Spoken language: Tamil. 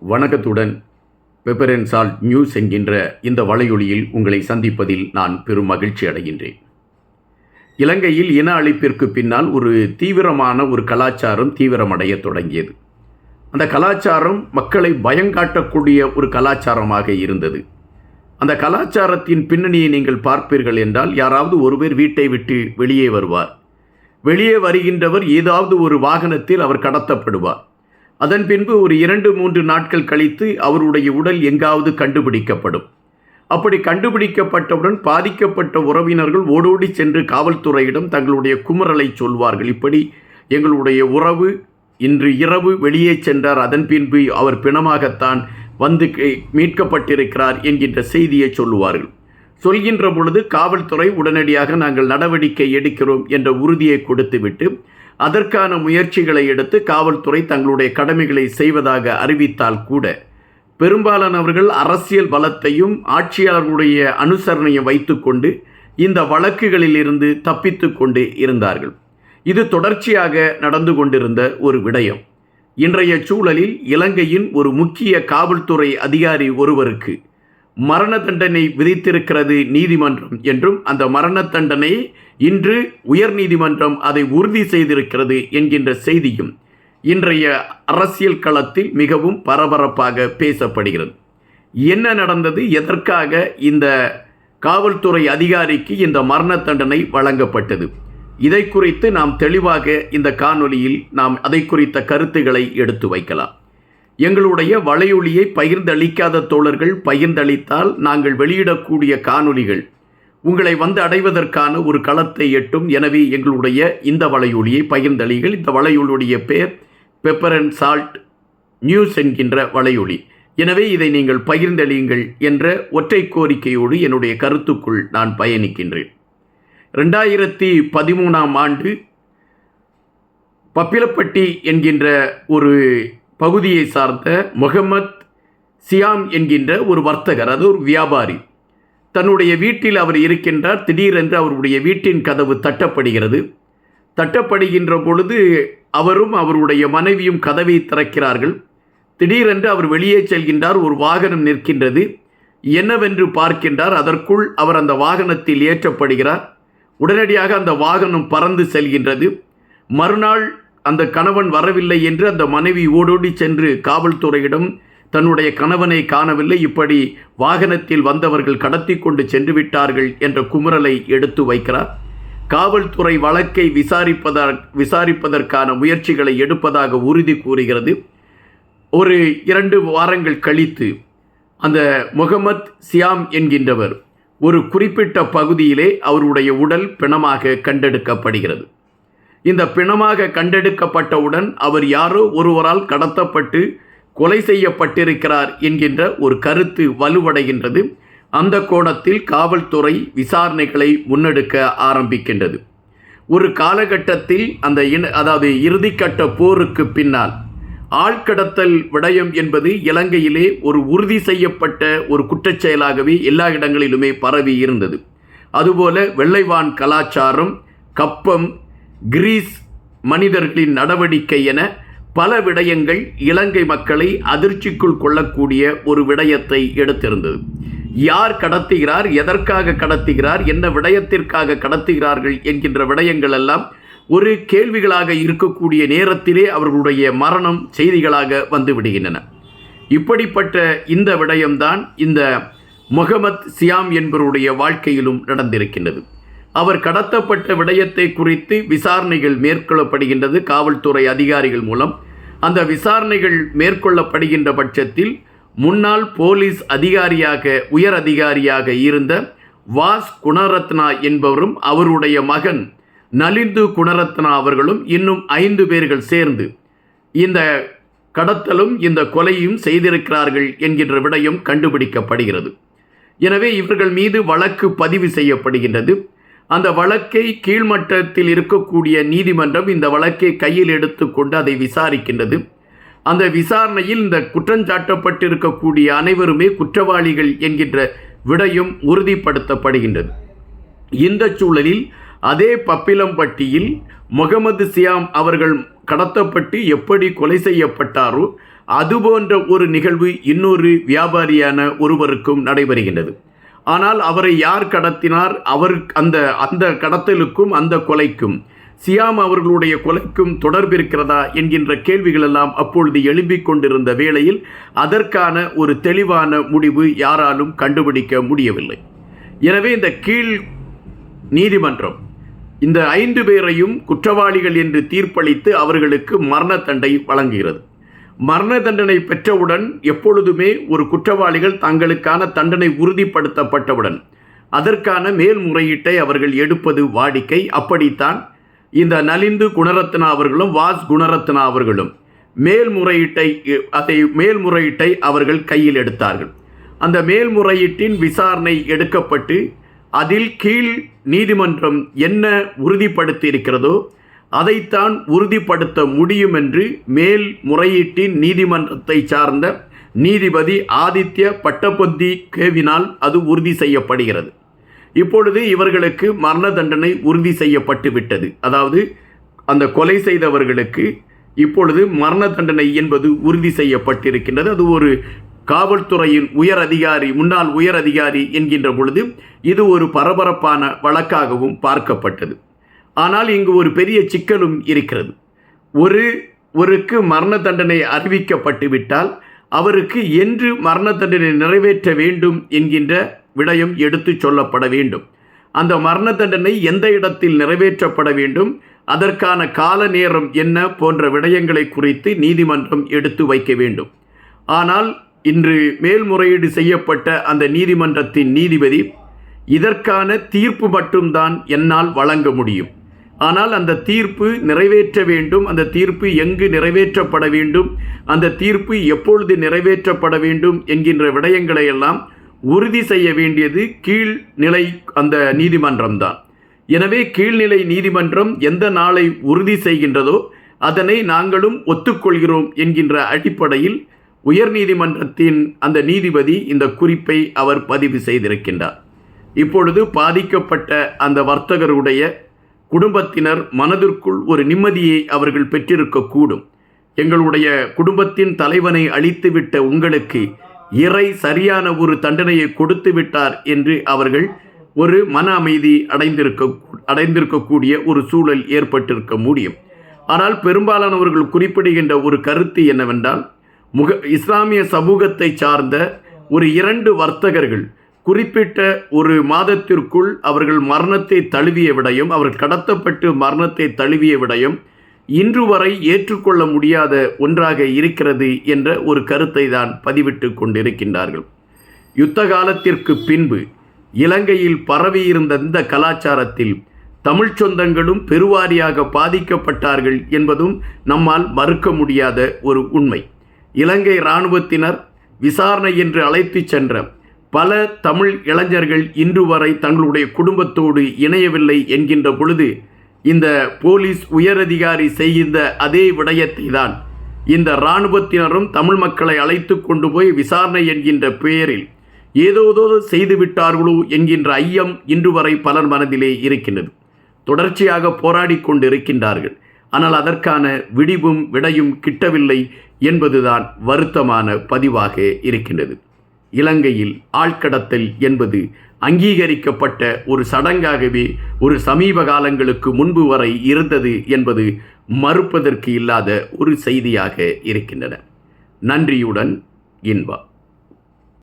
வணக்கத்துடன் பெப்பர் அண்ட் சால்ட் நியூஸ் என்கின்ற இந்த வலையொலியில் உங்களை சந்திப்பதில் நான் பெரும் மகிழ்ச்சி அடைகின்றேன். இலங்கையில் இன அழிப்பிற்கு பின்னால் ஒரு தீவிரமான கலாச்சாரம் தீவிரமடைய தொடங்கியது. அந்த கலாச்சாரம் மக்களை பயங்காட்டக்கூடிய ஒரு கலாச்சாரமாக இருந்தது. அந்த கலாச்சாரத்தின் பின்னணியை நீங்கள் பார்ப்பீர்கள் என்றால், யாராவது ஒருவர் வீட்டை விட்டு வெளியே வருவார். வெளியே வருகின்றவர் ஏதாவது ஒரு வாகனத்தில் அவர் கடத்தப்படுவார். அதன் பின்பு ஒரு 2-3 நாட்கள் கழித்து அவருடைய உடல் எங்காவது கண்டுபிடிக்கப்படும். அப்படி கண்டுபிடிக்கப்பட்டவுடன் பாதிக்கப்பட்ட உறவினர்கள் ஓடோடி சென்று காவல்துறையிடம் தங்களுடைய குமுறலை சொல்வார்கள். இப்படி எங்களுடைய உறவு இன்று இரவு வெளியே சென்றார், அதன் பின்பு அவர் பிணமாகத்தான் வந்து மீட்கப்பட்டிருக்கிறார் என்கின்ற செய்தியை சொல்லுவார்கள். சொல்கின்ற பொழுது காவல்துறை உடனடியாக நாங்கள் நடவடிக்கை எடுக்கிறோம் என்ற உறுதியை கொடுத்துவிட்டு அதற்கான முயற்சிகளை எடுத்து காவல்துறை தங்களுடைய கடமைகளை செய்வதாக அறிவித்தால் கூட, பெரும்பாலானவர்கள் அரசியல் பலத்தையும் ஆட்சியாளர்களுடைய அனுசரணையை வைத்துக்கொண்டு இந்த வழக்குகளில் இருந்து தப்பித்து கொண்டு இருந்தார்கள். இது தொடர்ச்சியாக நடந்து கொண்டிருந்த ஒரு விடயம். இன்றைய சூழலில் இலங்கையின் ஒரு முக்கிய காவல்துறை அதிகாரி ஒருவருக்கு மரண தண்டனை விதித்திருக்கிறது நீதிமன்றம் என்றும், அந்த மரண தண்டனை இன்று உயர் நீதிமன்றம் அதை உறுதி செய்திருக்கிறது என்கின்ற செய்தியும் இன்றைய அரசியல் களத்தில் மிகவும் பரபரப்பாக பேசப்படுகிறது. என்ன நடந்தது? எதற்காக இந்த காவல்துறை அதிகாரிக்கு இந்த மரண தண்டனை வழங்கப்பட்டது? இதை குறித்து நாம் தெளிவாக இந்த காணொலியில் நாம் அதை குறித்த கருத்துக்களை எடுத்து வைக்கலாம். எங்களுடைய வலையொலியை பகிர்ந்தளிக்காத தோழர்கள் பகிர்ந்தளித்தால் நாங்கள் வெளியிடக்கூடிய காணொலிகள் உங்களை வந்து அடைவதற்கான ஒரு களத்தை எட்டும். எனவே எங்களுடைய இந்த வலையொலியை பகிர்ந்தளிகள். இந்த வலையொலியுடைய பெயர் பெப்பர் அண்ட் சால்ட் நியூஸ் என்கின்ற வலையொலி. எனவே இதை நீங்கள் பகிர்ந்தளியுங்கள் என்ற ஒற்றை கோரிக்கையோடு என்னுடைய கருத்துக்குள் நான் பயணிக்கின்றேன். 2013ஆம் ஆண்டு பப்பிலப்பட்டி என்கின்ற ஒரு பகுதியை சார்ந்த முகமது சியாம் என்கின்ற ஒரு வர்த்தகர், அது ஒரு வியாபாரி, தன்னுடைய வீட்டில் அவர் இருக்கின்றார். திடீரென்று அவருடைய வீட்டின் கதவு தட்டப்படுகிறது. தட்டப்படுகின்ற பொழுது அவரும் அவருடைய மனைவியும் கதவை திறக்கிறார்கள். திடீரென்று அவர் வெளியே செல்கின்றார். ஒரு வாகனம் நிற்கின்றது. என்னவென்று பார்க்கின்றார். அதற்குள் அவர் அந்த வாகனத்தில் ஏற்றப்படுகிறார். உடனடியாக அந்த வாகனம் பறந்து செல்கின்றது. மறுநாள் அந்த கணவன் வரவில்லை என்று அந்த மனைவி ஓடோடி சென்று காவல்துறையிடம் தன்னுடைய கணவனை காணவில்லை, இப்படி வாகனத்தில் வந்தவர்கள் கடத்தி கொண்டு சென்று விட்டார்கள் என்ற குமுறலை எடுத்து வைக்கிறார். காவல்துறை வழக்கை விசாரிப்பதற்கான முயற்சிகளை எடுப்பதாக உறுதி கூறுகிறது. ஒரு 2 வாரங்கள் கழித்து அந்த முகமது சியாம் என்கின்றவர் ஒரு குறிப்பிட்ட பகுதியிலே அவருடைய உடல் பிணமாக கண்டெடுக்கப்படுகிறது. இந்த பிணமாக கண்டெடுக்கப்பட்டவுடன் அவர் யாரோ ஒருவரால் கடத்தப்பட்டு கொலை செய்யப்பட்டிருக்கிறார் என்கின்ற ஒரு கருத்து வலுவடைகின்றது. அந்த கோணத்தில் காவல்துறை விசாரணைகளை முன்னெடுக்க ஆரம்பிக்கின்றது. ஒரு காலகட்டத்தில் அதாவது இறுதிக்கட்ட போருக்கு பின்னால் ஆழ்கடத்தல் விடயம் என்பது இலங்கையிலே ஒரு உறுதி செய்யப்பட்ட ஒரு குற்றச்செயலாகவே எல்லா இடங்களிலுமே பரவி இருந்தது. அதுபோல வெள்ளைவான் கலாச்சாரம், கப்பம், கிரீஸ் மனிதர்களின் நடவடிக்கை என பல விடயங்கள் இலங்கை மக்களை அதிர்ச்சிக்குள் கொள்ளக்கூடிய ஒரு விடயத்தை எடுத்திருந்தது. யார் கடத்துகிறார், எதற்காக கடத்துகிறார், என்ன விடயத்திற்காக கடத்துகிறார்கள் என்கின்ற விடயங்கள் எல்லாம் ஒரு கேள்விகளாக இருக்கக்கூடிய நேரத்திலே அவர்களுடைய மரணம் செய்திகளாக வந்து விடுகின்றன. இப்படிப்பட்ட இந்த விடயம்தான் இந்த முகமது சியாம் என்பவருடைய வாழ்க்கையிலும் நடந்திருக்கின்றது. அவர் கடத்தப்பட்ட விடயத்தை குறித்து விசாரணைகள் மேற்கொள்ளப்படுகின்றது காவல்துறை அதிகாரிகள் மூலம். அந்த விசாரணைகள் மேற்கொள்ளப்படுகின்ற பட்சத்தில் முன்னாள் போலீஸ் அதிகாரியாக உயர் அதிகாரியாக இருந்த வாஸ் குணரத்னா என்பவரும் அவருடைய மகன் நலிந்து குணரத்னா அவர்களும் இன்னும் 5 பேர்கள் சேர்ந்து இந்த கடத்தலும் இந்த கொலையும் செய்திருக்கிறார்கள் என்கின்ற விடயம் கண்டுபிடிக்கப்படுகிறது. எனவே இவர்கள் மீது வழக்கு பதிவு செய்யப்படுகின்றது. அந்த வழக்கை கீழ்மட்டத்தில் இருக்கக்கூடிய நீதிமன்றம் இந்த வழக்கை கையில் எடுத்துக்கொண்டு அதை விசாரிக்கின்றது. அந்த விசாரணையில் இந்த குற்றஞ்சாட்டப்பட்டிருக்கக்கூடிய அனைவருமே குற்றவாளிகள் என்கின்ற விடயம் உறுதிப்படுத்தப்படுகின்றது. இந்த சூழலில் அதே பப்பிலம்பட்டியில் முகமது சியாம் அவர்கள் கடத்தப்பட்டு எப்படி கொலை செய்யப்பட்டாரோ அதுபோன்ற ஒரு நிகழ்வு இன்னொரு வியாபாரியான ஒருவருக்கும் நடைபெறுகின்றது. ஆனால் அவரை யார் கடத்தினார், அவர் அந்த கடத்தலுக்கும் அந்த கொலைக்கும் சியாம் அவர்களுடைய கொலைக்கும் தொடர்பு இருக்கிறதா என்கின்ற கேள்விகள் எல்லாம் அப்பொழுது எழும்பிக் கொண்டிருந்த வேளையில் அதற்கான ஒரு தெளிவான முடிவு யாராலும் கண்டுபிடிக்க முடியவில்லை. எனவே இந்த கீழ் நீதிமன்றம் இந்த 5 பேரையும் குற்றவாளிகள் என்று தீர்ப்பளித்து அவர்களுக்கு மரண தண்டனை வழங்குகிறது. மரண தண்டனை பெற்றவுடன் எப்பொழுதுமே ஒரு குற்றவாளிகள் தங்களுக்கான தண்டனை உறுதிப்படுத்தப்பட்டவுடன் அதற்கான மேல்முறையீட்டை அவர்கள் எடுப்பது வாடிக்கை. அப்படித்தான் இந்த நலிந்து குணரத்னா அவர்களும் வாஸ் குணரத்னா அவர்களும் மேல்முறையீட்டை அவர்கள் கையில் எடுத்தார்கள். அந்த மேல்முறையீட்டின் விசாரணை எடுக்கப்பட்டு அதில் கீழ் நீதிமன்றம் என்ன உறுதிப்படுத்தி இருக்கிறதோ அதைத்தான் உறுதிப்படுத்த முடியும் என்று மேல்முறையீட்டின் நீதிமன்றத்தை சார்ந்த நீதிபதி ஆதித்ய பட்டபொத்திகேவினால் அது உறுதி செய்யப்படுகிறது. இப்பொழுது இவர்களுக்கு மரண தண்டனை உறுதி செய்யப்பட்டு விட்டது. அதாவது அந்த கொலை செய்தவர்களுக்கு இப்பொழுது மரண தண்டனை என்பது உறுதி செய்யப்பட்டிருக்கின்றது. அது ஒரு காவல்துறையின் முன்னாள் உயர் அதிகாரி என்கின்ற பொழுது இது ஒரு பரபரப்பான வழக்காகவும் பார்க்கப்பட்டது. ஆனால் இங்கு ஒரு பெரிய சிக்கலும் இருக்கிறது. ஒருக்கு மரண தண்டனை அறிவிக்கப்பட்டு விட்டால் அவருக்கு என்று மரண தண்டனை நிறைவேற்ற வேண்டும் என்கின்ற விடயம் எடுத்து சொல்லப்பட வேண்டும். அந்த மரண தண்டனை எந்த இடத்தில் நிறைவேற்றப்பட வேண்டும், அதற்கான கால நேரம் என்ன போன்ற விடயங்களை குறித்து நீதிமன்றம் எடுத்து வைக்க வேண்டும். ஆனால் இன்று மேல்முறையீடு செய்யப்பட்ட அந்த நீதிமன்றத்தின் நீதிபதி இதற்கான தீர்ப்பு மட்டும்தான் என்னால் வழங்க முடியும், ஆனால் அந்த தீர்ப்பு நிறைவேற்ற வேண்டும், அந்த தீர்ப்பு எங்கு நிறைவேற்றப்பட வேண்டும், அந்த தீர்ப்பு எப்பொழுது நிறைவேற்றப்பட வேண்டும் என்கின்ற விடயங்களை எல்லாம் உறுதி செய்ய வேண்டியது கீழ்நிலை அந்த நீதிமன்றம்தான். எனவே கீழ்நிலை நீதிமன்றம் எந்த நாளை உறுதி செய்கின்றதோ அதனை நாங்களும் ஒத்துக்கொள்கிறோம் என்கின்ற அடிப்படையில் உயர்நீதிமன்றத்தின் அந்த நீதிபதி இந்த குறிப்பை அவர் பதிவு செய்திருக்கின்றார். இப்பொழுது பாதிக்கப்பட்ட அந்த வர்த்தகருடைய குடும்பத்தினர் மனதிற்குள் ஒரு நிம்மதியை அவர்கள் பெற்றிருக்கக்கூடும். எங்களுடைய குடும்பத்தின் தலைவனை அழித்துவிட்ட உங்களுக்கு இறை சரியான ஒரு தண்டனையை கொடுத்து விட்டார் என்று அவர்கள் ஒரு மன அமைதி அடைந்திருக்கக்கூடிய ஒரு சூழல் ஏற்பட்டிருக்க முடியும். ஆனால் பெரும்பாலானவர்கள் குறிப்பிடுகின்ற ஒரு கருத்து என்னவென்றால், இஸ்லாமிய சமூகத்தை சார்ந்த ஒரு 2 வர்த்தகர்கள் குறிப்பிட்ட ஒரு மாதத்திற்குள் அவர்கள் மரணத்தை தழுவிய விடயம், அவர்கள் கடத்தப்பட்டு மரணத்தை தழுவிய விடயம் இன்று வரை ஏற்றுக்கொள்ள முடியாத ஒன்றாக இருக்கிறது என்ற ஒரு கருத்தை தான் பதிவிட்டு கொண்டிருக்கின்றார்கள். யுத்த காலத்திற்கு பின்பு இலங்கையில் பரவியிருந்த இந்த கலாச்சாரத்தில் தமிழ் சொந்தங்களும் பெருவாரியாக பாதிக்கப்பட்டார்கள் என்பதும் நம்மால் மறுக்க முடியாத ஒரு உண்மை. இலங்கை இராணுவத்தினர் விசாரணை என்று அழைத்து சென்ற பல தமிழ் இளைஞர்கள் இன்று வரை தங்களுடைய குடும்பத்தோடு இணையவில்லை என்கின்ற பொழுது இந்த போலீஸ் உயரதிகாரி செய்கின்ற அதே விடயத்தை தான் இந்த இராணுவத்தினரும் தமிழ் மக்களை அழைத்து கொண்டு போய் விசாரணை என்கின்ற பெயரில் ஏதோ செய்துவிட்டார்களோ என்கின்ற ஐயம் இன்று வரை பலர் மனதிலே இருக்கின்றது. தொடர்ச்சியாக போராடி கொண்டு இருக்கின்றார்கள். ஆனால் அதற்கான விடையும் கிட்டவில்லை என்பதுதான் வருத்தமான பதிவாக இருக்கின்றது. இலங்கையில் ஆழ்கடத்தல் என்பது அங்கீகரிக்கப்பட்ட ஒரு சடங்காகவே ஒரு சமீப காலங்களுக்கு முன்பு வரை இருந்தது என்பது மறுப்பதற்கு இல்லாத ஒரு செய்தியாக இருக்கின்றன. நன்றியுடன் இன்பா.